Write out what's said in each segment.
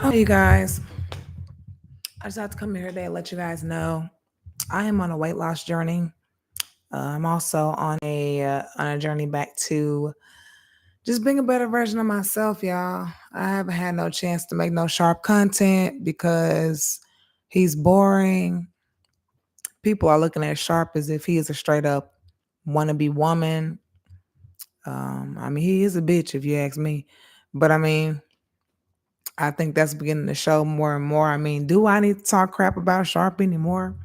Oh, you guys, I just have to come here today and let you guys know I am on a weight loss journey. I'm also on a journey back to just being a better version of myself, y'all. I haven't had no chance to make no sharp content because he's boring. People are looking at Sharp as if he is a straight up wannabe woman. I mean, he is a bitch if you ask me, but I mean, I think that's beginning to show more and more. I mean, do I need to talk crap about Sharp anymore?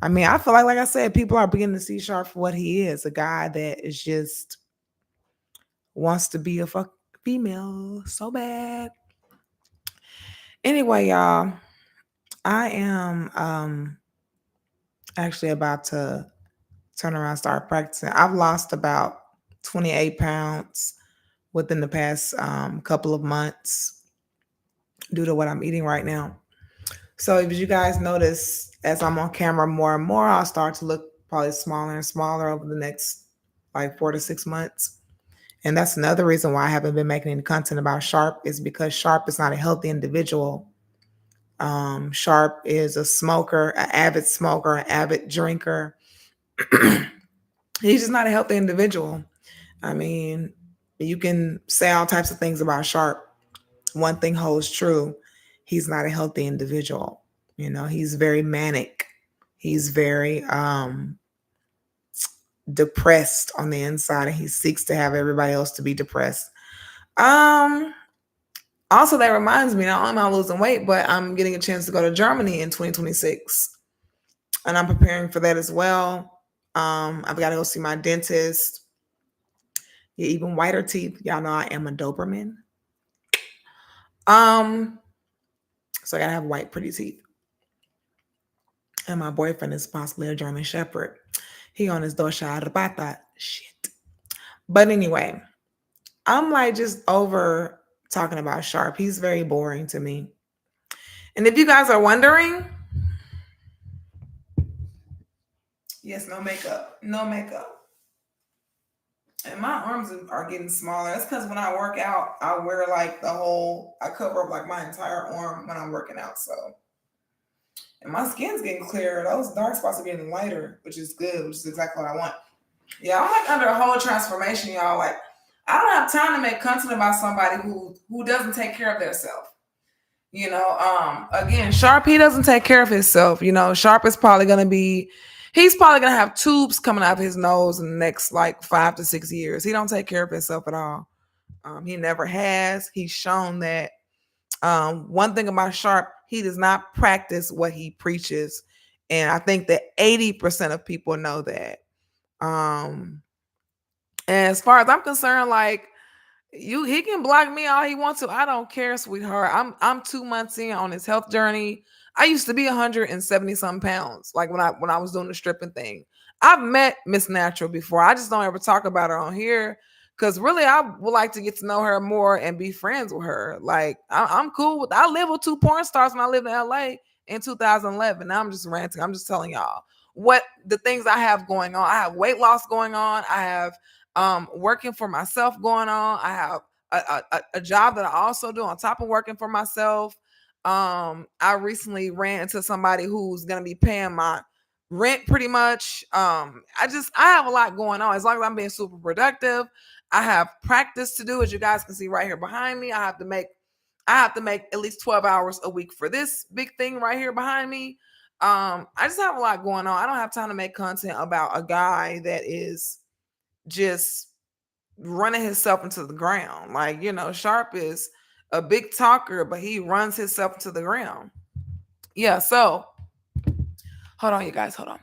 I mean, I feel like I said, people are beginning to see Sharp for what he is, a guy that is just wants to be a fuck female so bad. Anyway, y'all, I am actually about to turn around and start practicing. I've lost about 28 pounds within the past couple of months due to what I'm eating right now. So if you guys notice, as I'm on camera more and more, I'll start to look probably smaller and smaller over the next like 4 to 6 months. And that's another reason why I haven't been making any content about Sharp is because Sharp is not a healthy individual. Sharp is a smoker, an avid drinker. He's just not a healthy individual. I mean, you can say all types of things about Sharp. One thing holds true. He's not a healthy individual. You know, he's very manic. He's very depressed on the inside, and he seeks to have everybody else to be depressed. Um Also, that reminds me, not only am I losing weight, but I'm getting a chance to go to Germany in 2026. And I'm preparing for that as well. I've got to go see my dentist. Yeah, even whiter teeth. Y'all know I am a Doberman. Um, so I gotta have white, pretty teeth. And my boyfriend is possibly a German Shepherd. He on his Deutsche Arbata shit. But anyway, I'm like just over talking about Sharp. He's very boring to me. And if you guys are wondering, yes, no makeup, no makeup. And my arms are getting smaller. That's because when I work out, I wear like I cover up like my entire arm when I'm working out. So, and my skin's getting clearer. Those dark spots are getting lighter, which is good, which is exactly what I want. Yeah, I'm like under a whole transformation, y'all. Like, I don't have time to make content about somebody who doesn't take care of themselves. Again, Sharp, he doesn't take care of himself. Sharp is probably gonna be he's probably gonna have tubes coming out of his nose in the next like 5 to 6 years. He don't take care of himself at all. He never has. He's shown that. One thing about Sharp, he does not practice what he preaches. And I think that 80% of people know that. Um, and as far as I'm concerned, like he can block me all he wants to. I don't care, sweetheart. I'm 2 months in on his health journey. I used to be 170 some pounds, like when I was doing the stripping thing. I've met Miss Natural before. I just don't ever talk about her on here because really I would like to get to know her more and be friends with her. Like I'm cool with. I lived with two porn stars when I lived in LA in 2011. Now I'm just ranting. I'm just telling y'all what the things I have going on. I have weight loss going on. I have working for myself going on. I have a job that I also do on top of working for myself. I recently ran into somebody who's going to be paying my rent pretty much. I have a lot going on. As long as I'm being super productive, I have practice to do, as you guys can see right here behind me. I have to make at least 12 hours a week for this big thing right here behind me. I just have a lot going on. I don't have time to make content about a guy that is just running himself into the ground. Like, Sharp is a big talker, but he runs himself into the ground. Yeah, so hold on, you guys, hold on.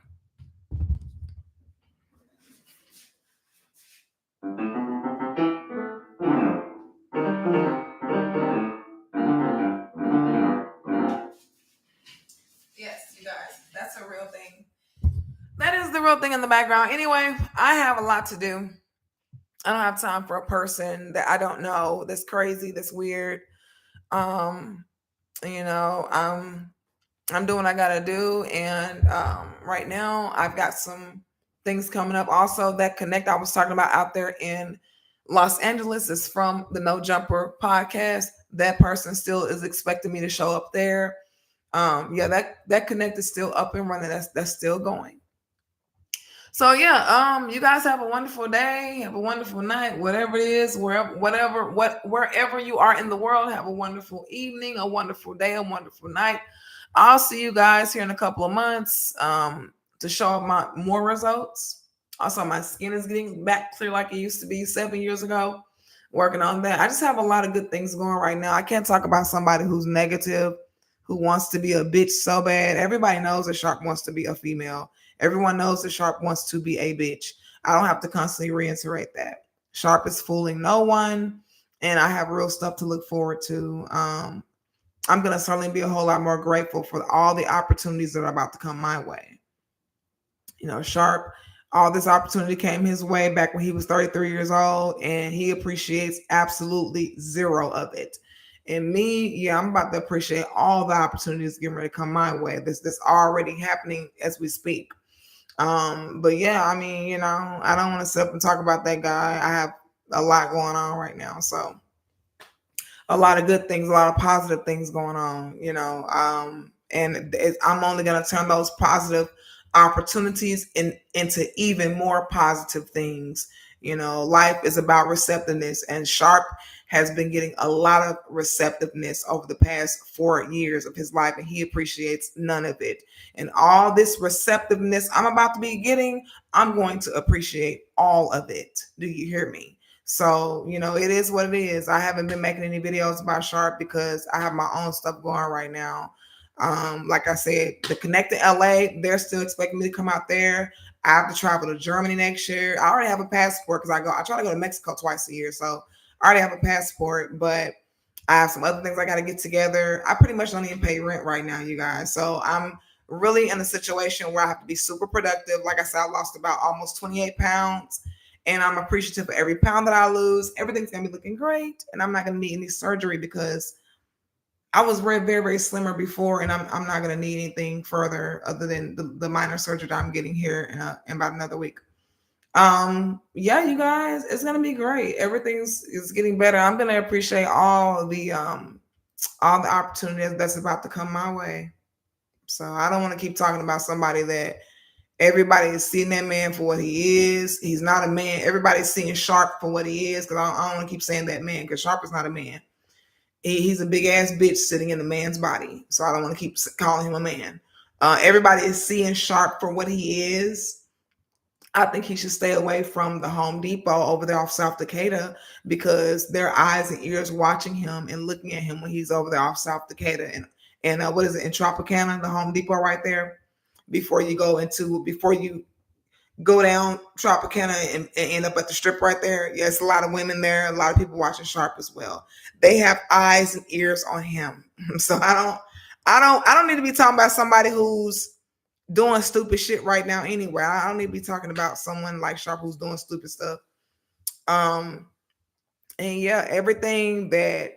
Yes, you guys, that's a real thing. That is the real thing in the background. Anyway, I have a lot to do. I don't have time for a person that I don't know that's crazy, that's weird. Um, I'm doing what I gotta do, and right now I've got some things coming up. Also, that connect I was talking about out there in Los Angeles is from the No Jumper podcast. that person still is expecting me to show up there. Yeah, that connect is still up and running. That's still going. So yeah, you guys have a wonderful day, have a wonderful night, whatever it is, wherever you are in the world, have a wonderful evening, a wonderful day, a wonderful night. I'll see you guys here in a couple of months to show up my more results. Also, my skin is getting back clear like it used to be 7 years ago. Working on that. I just have a lot of good things going right now. I can't talk about somebody who's negative, who wants to be a bitch so bad. Everybody knows that Sharp wants to be a female. Everyone knows that Sharp wants to be a bitch. I don't have to constantly reiterate that. Sharp is fooling no one, and I have real stuff to look forward to. I'm going to certainly be a whole lot more grateful for all the opportunities that are about to come my way. You know, Sharp, all this opportunity came his way back when he was 33 years old, and he appreciates absolutely zero of it. And me, yeah, I'm about to appreciate all the opportunities getting ready to come my way. This already happening as we speak. But yeah, I mean, you know, I don't want to sit up and talk about that guy. I have a lot going on right now. So a lot of good things, a lot of positive things going on, you know. I'm only going to turn those positive opportunities into even more positive things. You know, life is about receptiveness, and Sharp has been getting a lot of receptiveness over the past 4 years of his life, and he appreciates none of it. And all this receptiveness I'm about to be getting, I'm going to appreciate all of it. Do you hear me? So, you know, it is what it is. I haven't been making any videos about Sharp because I have my own stuff going right now. Like I said, the Connect to LA, they're still expecting me to come out there. I have to travel to Germany next year. I already have a passport because I try to go to Mexico twice a year. So I already have a passport, but I have some other things I got to get together. I pretty much don't even pay rent right now, you guys. So I'm really in a situation where I have to be super productive. Like I said, I lost about almost 28 pounds, and I'm appreciative for every pound that I lose. Everything's going to be looking great, and I'm not going to need any surgery because I was very, very, very slimmer before, and I'm not going to need anything further other than the minor surgery that I'm getting here in about another week. Yeah, you guys, it's gonna be great. Everything's is getting better. I'm gonna appreciate all the opportunities that's about to come my way. So I don't want to keep talking about somebody that everybody is seeing that man for what he is. He's not a man. Everybody's seeing Sharp for what he is, because I don't want to keep saying that man, because Sharp is not a man. He's a big ass bitch sitting in a man's body. So I don't want to keep calling him a man. Everybody is seeing Sharp for what he is. I think he should stay away from the Home Depot over there off South Decatur, because there are eyes and ears watching him and looking at him when he's over there off South Decatur and what is it, in Tropicana, the Home Depot right there. Before you go down Tropicana and end up at the strip right there, yes, a lot of women there, a lot of people watching Sharp as well. They have eyes and ears on him. So I don't need to be talking about somebody who's doing stupid shit right now anyway. I don't need to be talking about someone like Sharp who's doing stupid stuff. And yeah, everything that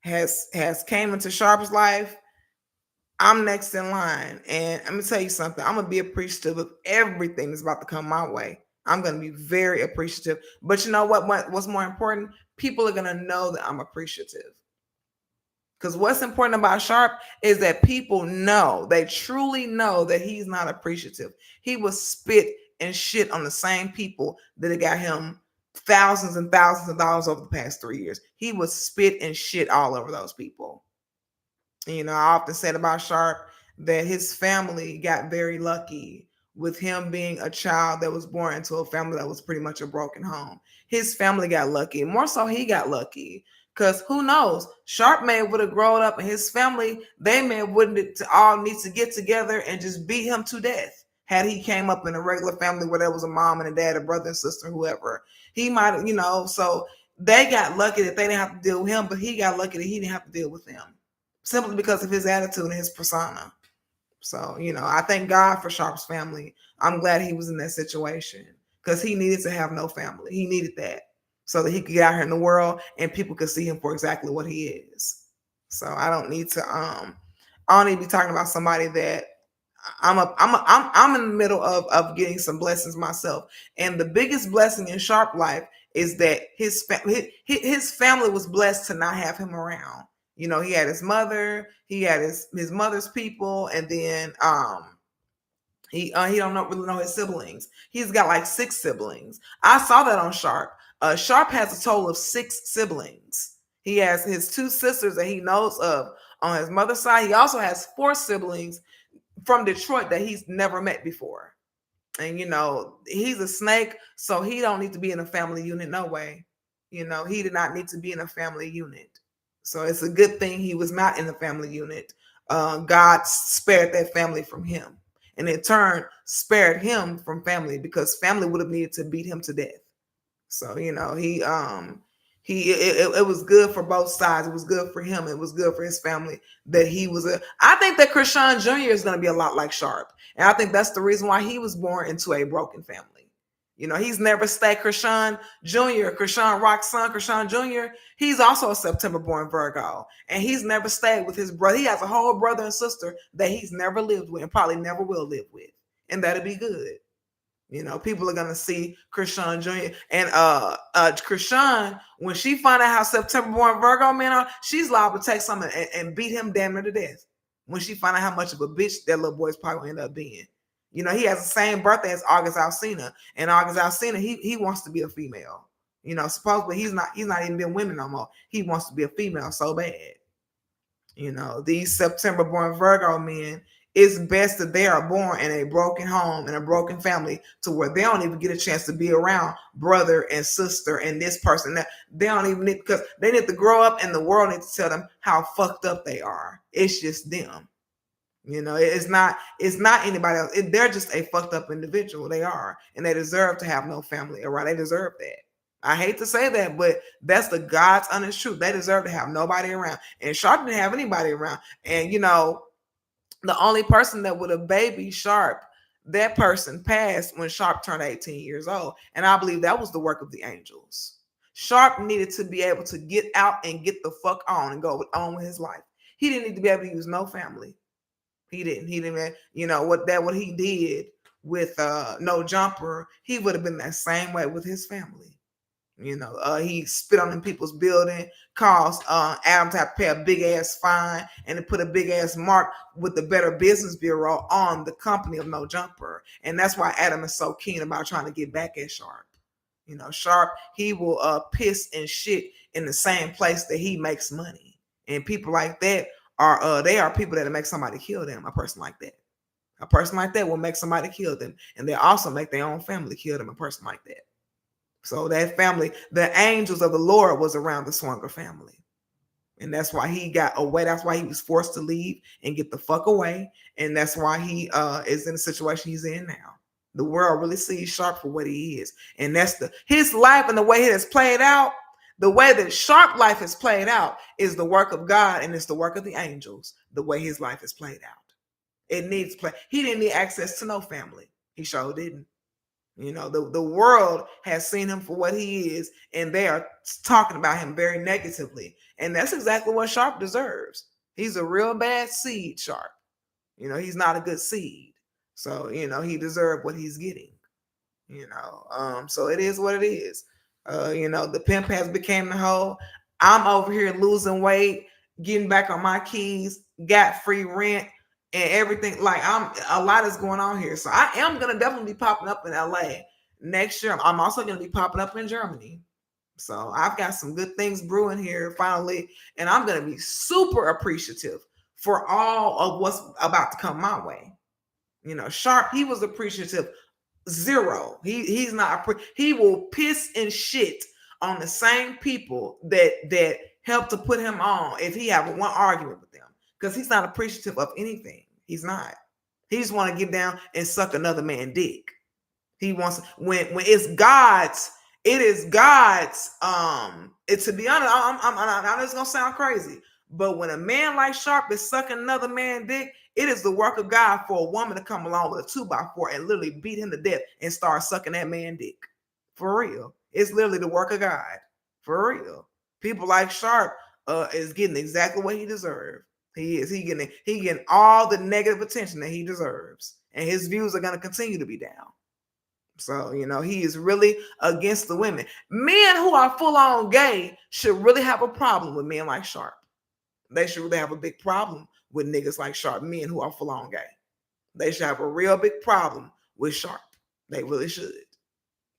has came into Sharp's life, I'm next in line. And I'm gonna tell you something. I'm gonna be appreciative of everything that's about to come my way. I'm gonna be very appreciative. But you know what? What's more important? People are gonna know that I'm appreciative. Because what's important about Sharp is that people know, they truly know that he's not appreciative. He will spit and shit on the same people that got him thousands and thousands of dollars over the past 3 years. He would spit and shit all over those people. You know, I often said about Sharp that his family got very lucky with him being a child that was born into a family that was pretty much a broken home. His family got lucky. More so, he got lucky. Because who knows? Sharp may would have grown up, and his family, they may wouldn't all need to get together and just beat him to death. Had he came up in a regular family where there was a mom and a dad, a brother and sister, whoever, he might, you know. So they got lucky that they didn't have to deal with him, but he got lucky that he didn't have to deal with them, simply because of his attitude and his persona. So, you know, I thank God for Sharp's family. I'm glad he was in that situation, because he needed to have no family. He needed that, so that he could get out here in the world and people could see him for exactly what he is. So I don't need to be talking about somebody that I'm in the middle of getting some blessings myself. And the biggest blessing in Sharp life is that his family was blessed to not have him around. You know, he had his mother, he had his mother's people, and then he don't know, really know his siblings. He's got like 6 siblings. I saw that on Sharp. Sharp has a total of 6 siblings. He has his 2 sisters that he knows of on his mother's side. He also has 4 siblings from Detroit that he's never met before. And you know, he's a snake, so he don't need to be in a family unit, no way. You know, he did not need to be in a family unit. So it's a good thing he was not in the family unit. God spared that family from him, and in turn spared him from family, because family would have needed to beat him to death. So you know, it was good for both sides. It was good for him. It was good for his family that he was a. I think that Krishan Jr. is going to be a lot like Sharp, and I think that's the reason why he was born into a broken family. You know, he's never stayed. Krishan Jr., Krishan Rock's son, Krishan Jr., he's also a September born Virgo. And he's never stayed with his brother. He has a whole brother and sister that he's never lived with and probably never will live with. And that'll be good. You know, people are gonna see Krishan Jr. and Krishan, when she find out how September born Virgo men are, she's liable to take something and beat him damn near to death. When she find out how much of a bitch that little boy's probably gonna end up being. You know, he has the same birthday as August Alsina, and August Alsina, he wants to be a female. You know, supposedly he's not even been women no more. He wants to be a female so bad. You know, these September born Virgo men, it's best that they are born in a broken home, in a broken family, to where they don't even get a chance to be around brother and sister and this person. That they don't even need, because they need to grow up and the world needs to tell them how fucked up they are. It's just them. You know, it's not anybody else. They're just a fucked up individual. They are, and they deserve to have no family around. They deserve that. I hate to say that, but that's the God's honest truth. They deserve to have nobody around. And Sharp didn't have anybody around. And you know, the only person that would have babied Sharp, that person passed when Sharp turned 18 years old. And I believe that was the work of the angels. Sharp needed to be able to get out and get the fuck on and go on with his life. He didn't need to be able to use no family. He didn't, you know, what he did with No Jumper, he would have been that same way with his family. You know, he spit on them people's building, caused Adam to have to pay a big ass fine and to put a big ass mark with the Better Business Bureau on the company of No Jumper. And that's why Adam is so keen about trying to get back at Sharp. You know, Sharp, he will piss and shit in the same place that he makes money. And people like that are they are people that make somebody kill them. A person like that. A person like that will make somebody kill them. And they also make their own family kill them, a person like that. So that family, the angels of the Lord was around the Swanger family. And that's why he got away. That's why he was forced to leave and get the fuck away. And that's why he is in the situation he's in now. The world really sees Sharp for what he is. And that's his life, and the way it has played out, the way that Sharp life has played out is the work of God, and it's the work of the angels, the way his life has played out. It needs play. He didn't need access to no family. He sure didn't. You know, the world has seen him for what he is, and they are talking about him very negatively. And that's exactly what Sharp deserves. He's a real bad seed, Sharp. You know, he's not a good seed. So, you know, he deserved what he's getting. You know, so it is what it is. You know, the pimp has became the hoe. I'm over here losing weight, getting back on my keys, got free rent, and everything. Like, a lot is going on here. So I am gonna definitely be popping up in LA next year. I'm also gonna be popping up in Germany. So I've got some good things brewing here finally, and I'm gonna be super appreciative for all of what's about to come my way. You know, Sharp, he was appreciative. Zero. He's not. He will piss and shit on the same people that help to put him on if he have one argument with them, because he's not appreciative of anything. He's not. He just want to get down and suck another man's dick. He wants when it's God's. It is God's. It, to be honest, I'm just gonna sound crazy, but when a man like Sharp is sucking another man's dick, it is the work of God for a woman to come along with a 2x4 and literally beat him to death and start sucking that man's dick. For real. It's literally the work of God. For real. People like Sharp is getting exactly what he deserves. He is. He getting all the negative attention that he deserves. And his views are going to continue to be down. So, you know, he is really against the women. Men who are full on gay should really have a problem with men like Sharp. they should really have a big problem with niggas like Sharp, men who are full on gay. They should have a real big problem with Sharp. They really should.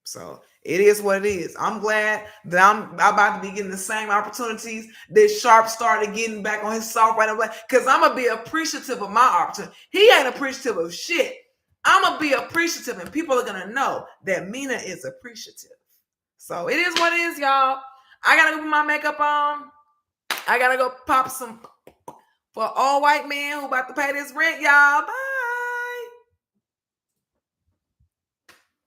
So it is what it is. I'm glad that I'm about to be getting the same opportunities that Sharp started getting back on his soft right away. Because I'm gonna be appreciative of my opportunity. He ain't appreciative of shit. I'm gonna be appreciative, and people are gonna know that Mina is appreciative. So it is what it is, y'all. I gotta go put my makeup on. I gotta go pop some for all white men who about to pay this rent, y'all. Bye.